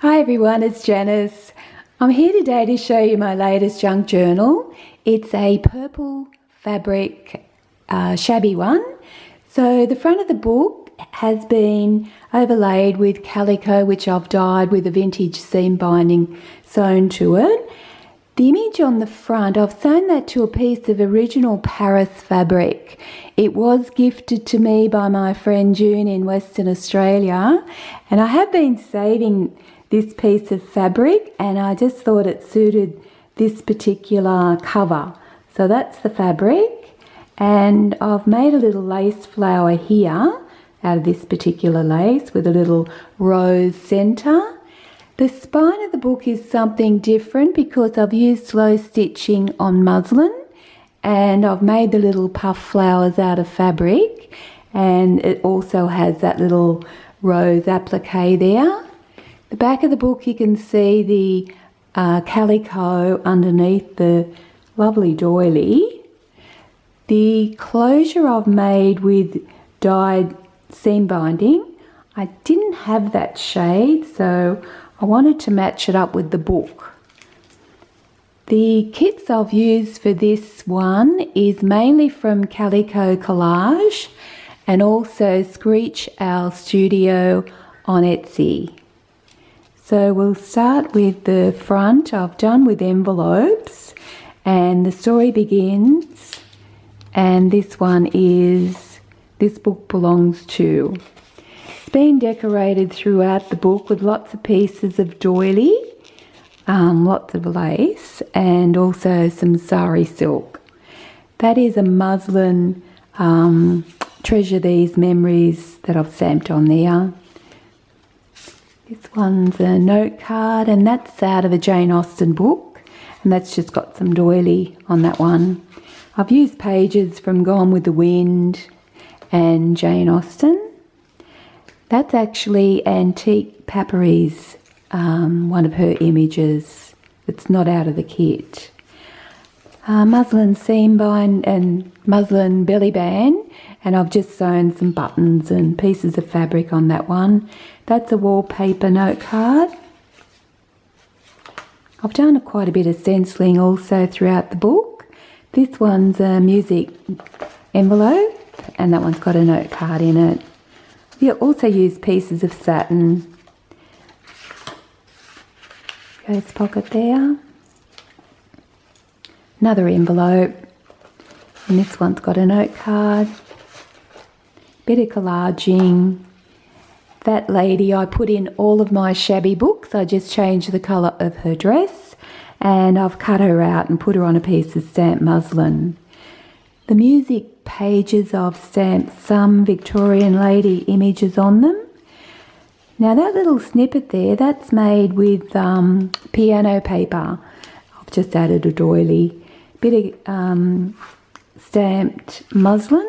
Hi everyone, it's Janice. I'm here today to show you my latest junk journal. It's a purple fabric shabby one. So the front of the book has been overlaid with calico, which I've dyed with a vintage seam binding sewn to it. The image on the front, I've sewn that to a piece of original Paris fabric. It was gifted to me by my friend June in Western Australia, and I have been saving this piece of fabric and I just thought it suited this particular cover. So that's the fabric, and I've made a little lace flower here out of this particular lace with a little rose centre. The spine of the book is something different because I've used slow stitching on muslin, and I've made the little puff flowers out of fabric, and it also has that little rose applique there. The back of the book, you can see the calico underneath the lovely doily. The closure I've made with dyed seam binding. I didn't have that shade, so I wanted to match it up with the book. The kits I've used for this one is mainly from Calico Collage and also ScreenchowlStudios on Etsy. So we'll start with the front. I've done with envelopes, and the story begins, and this one is This Book Belongs To. It's been decorated throughout the book with lots of pieces of doily, lots of lace, and also some sari silk. That is a muslin Treasure These Memories that I've stamped on there. This one's a note card, and that's out of a Jane Austen book, and that's just got some doily on that one. I've used pages from Gone with the Wind and Jane Austen. That's actually Antique Papyri's, one of her images. It's not out of the kit. Muslin seam bind and muslin belly band, and I've just sewn some buttons and pieces of fabric on that one. That's a wallpaper note card. I've done quite a bit of stenciling also throughout the book. This one's a music envelope, and that one's got a note card in it. We also use pieces of satin. Ghost pocket there. Another envelope, and this one's got a note card. Bit of collaging. That lady, I put in all of my shabby books. I just changed the colour of her dress, and I've cut her out and put her on a piece of stamped muslin. The music pages, I've stamped some Victorian lady images on them. Now that little snippet there, that's made with piano paper. I've just added a doily. Bit of stamped muslin,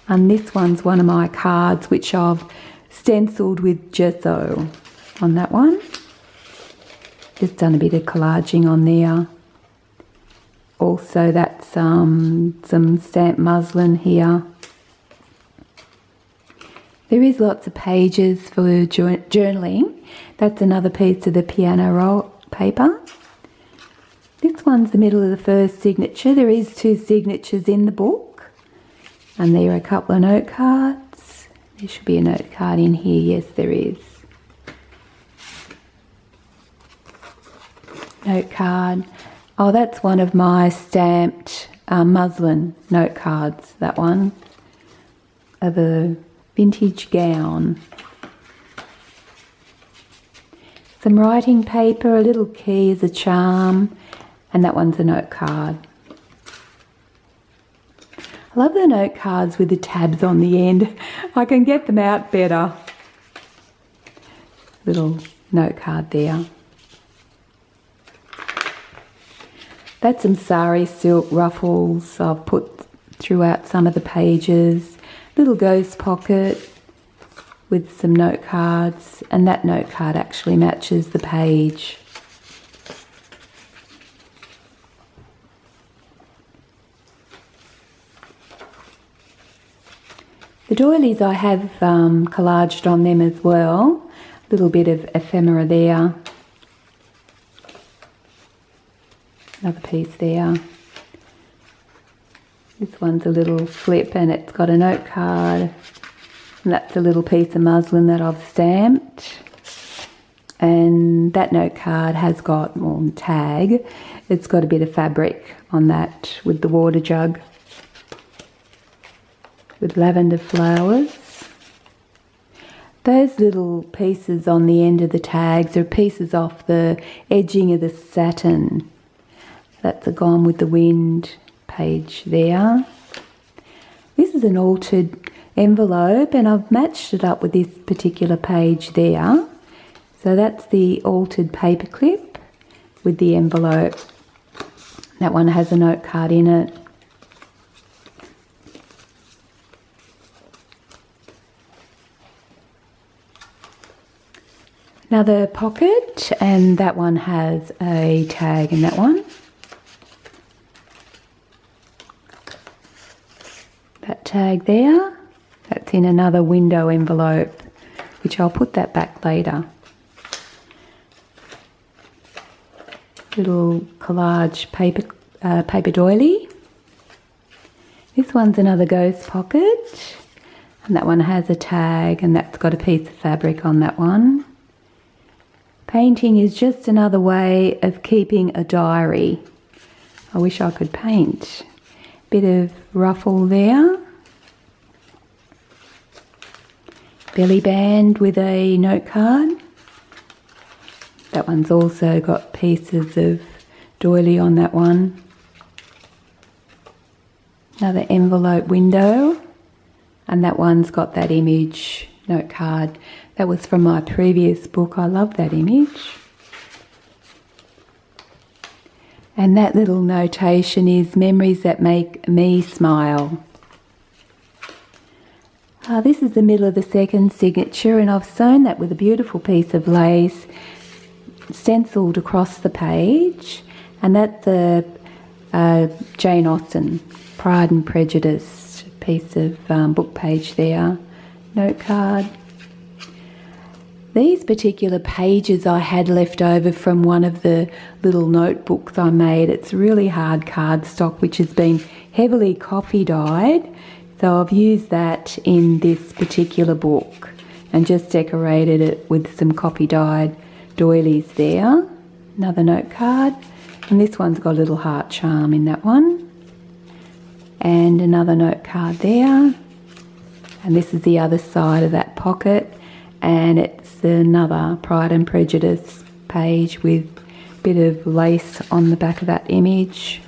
and this one's one of my cards which I've stenciled with gesso on that one. Just done a bit of collaging on there. Also that's some stamped muslin here. There is lots of pages for journaling. That's another piece of the piano roll paper. This one's the middle of the first signature. There is 2 signatures in the book, and there are a couple of note cards. There should be a note card in here. Yes, there is. Note card. Oh, that's one of my stamped muslin note cards, that one, of a vintage gown. Some writing paper, a little key as a charm, and that one's a note card. I love the note cards with the tabs on the end. I can get them out better. Little note card there. That's some sari silk ruffles I've put throughout some of the pages. Little ghost pocket with some note cards, and that note card actually matches the page. The doilies I have collaged on them as well. Little bit of ephemera there. Another piece there. This one's a little flip and it's got a note card. And that's a little piece of muslin that I've stamped. And that note card has got, well, tag, it's got a bit of fabric on that with the water jug with lavender flowers. Those little pieces on the end of the tags are pieces off the edging of the satin. That's a Gone with the Wind page there. This is an altered envelope and I've matched it up with this particular page there. So that's the altered paper clip with the envelope. That one has a note card in it. Another pocket, and that one has a tag in that one. That tag there, that's in another window envelope, which I'll put that back later. Little collage paper doily. This one's another ghost pocket, and that one has a tag, and that's got a piece of fabric on that one. Painting is just another way of keeping a diary. I wish I could paint. Bit of ruffle there. Belly band with a note card. That one's also got pieces of doily on that one. Another envelope window. And that one's got that image note card. That was from my previous book. I love that image. And that little notation is memories that make me smile. This is the middle of the second signature, and I've sewn that with a beautiful piece of lace stenciled across the page, and that's a Jane Austen Pride and Prejudice piece of book page there. Note card. These particular pages I had left over from one of the little notebooks I made. It's really hard cardstock which has been heavily coffee dyed. So I've used that in this particular book and just decorated it with some coffee dyed doilies there. Another note card. And this one's got a little heart charm in that one. And another note card there. And this is the other side of that pocket. And it's another Pride and Prejudice page with a bit of lace on the back of that image.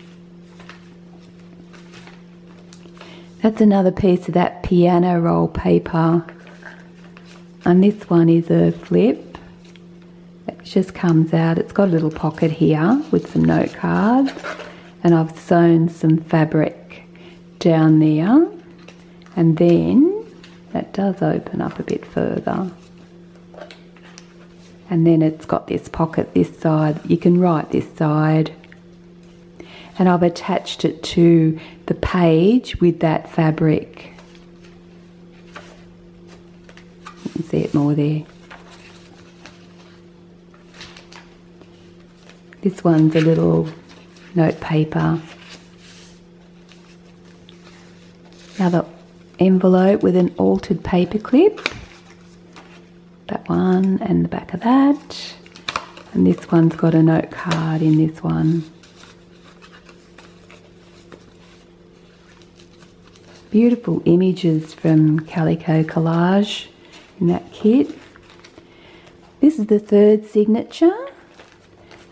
That's another piece of that piano roll paper. And this one is a flip. It just comes out. It's got a little pocket here with some note cards. And I've sewn some fabric down there. And then that does open up a bit further. And then it's got this pocket this side. You can write this side. And I've attached it to the page with that fabric. You can see it more there. This one's a little note paper. Another envelope with an altered paper clip. That one and the back of that. And this one's got a note card in this one. Beautiful images from Calico Collage in that kit. This is the third signature.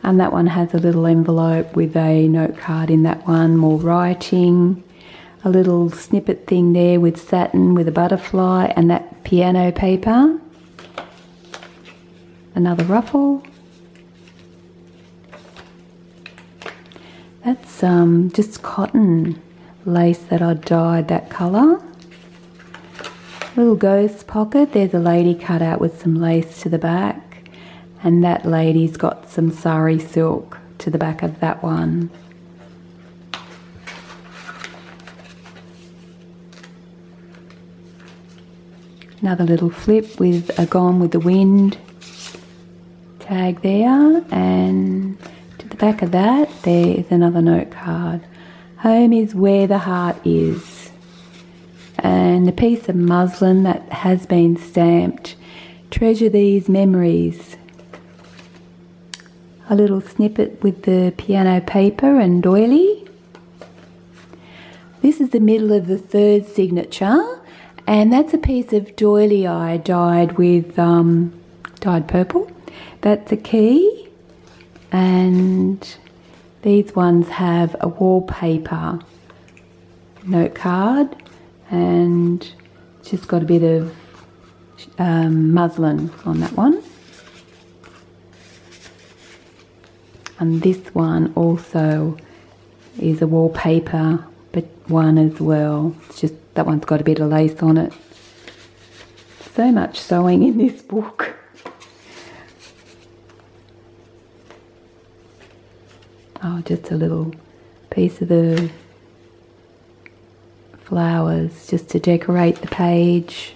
And that one has a little envelope with a note card in that one, more writing. A little snippet thing there with satin with a butterfly and that piano paper. Another ruffle. That's just cotton lace that I dyed that colour. Little ghost pocket. There's a lady cut out with some lace to the back, and that lady's got some sari silk to the back of that one. Another little flip with a Gone with the Wind tag there, and to the back of that there is another note card. Home is where the heart is. And a piece of muslin that has been stamped. Treasure these memories. A little snippet with the piano paper and doily. This is the middle of the third signature, and that's a piece of doily I dyed with dyed purple. That's a key, and these ones have a wallpaper note card, and just got a bit of muslin on that one. And this one also is a wallpaper, but one as well. It's just that one's got a bit of lace on it. So much sewing in this book. Oh, just a little piece of the flowers just to decorate the page.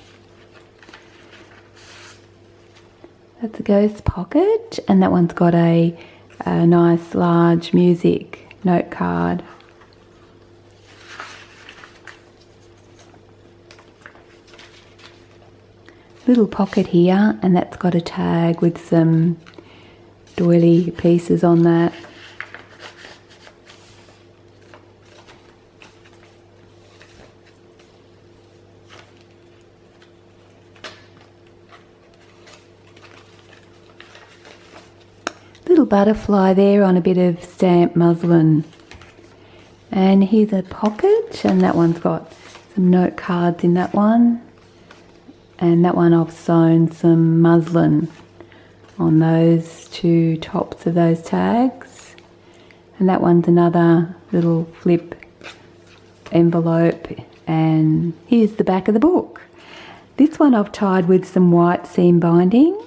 That's a ghost pocket, and that one's got a nice large music note card. Little pocket here, and that's got a tag with some doily pieces on that. Little butterfly there on a bit of stamped muslin. And here's a pocket, and that one's got some note cards in that one. And that one I've sewn some muslin on those two tops of those tags. And that one's another little flip envelope, and here's the back of the book. This one I've tied with some white seam binding,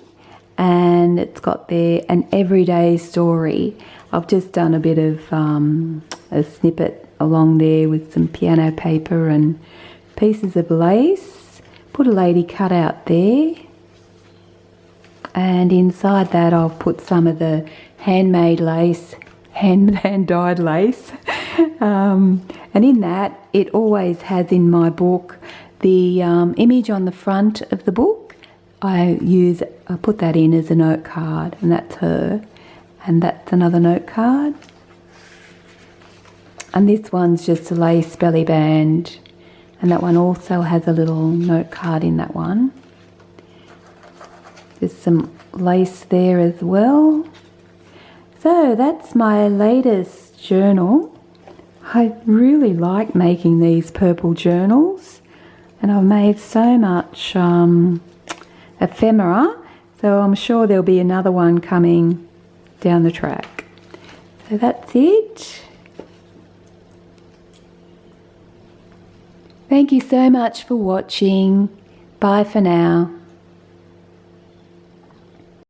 and it's got there an everyday story. I've just done a bit of a snippet along there with some piano paper and pieces of lace. Put a lady cut out there, and inside that I've put some of the handmade lace, hand dyed lace, and in that it always has in my book the image on the front of the book. I put that in as a note card, and that's her, and that's another note card. And this one's just a lace belly band, and that one also has a little note card in that one. There's some lace there as well. So that's my latest journal. I really like making these purple journals, and I've made so much ephemera, so I'm sure there'll be another one coming down the track. So that's it. Thank you so much for watching. Bye for now.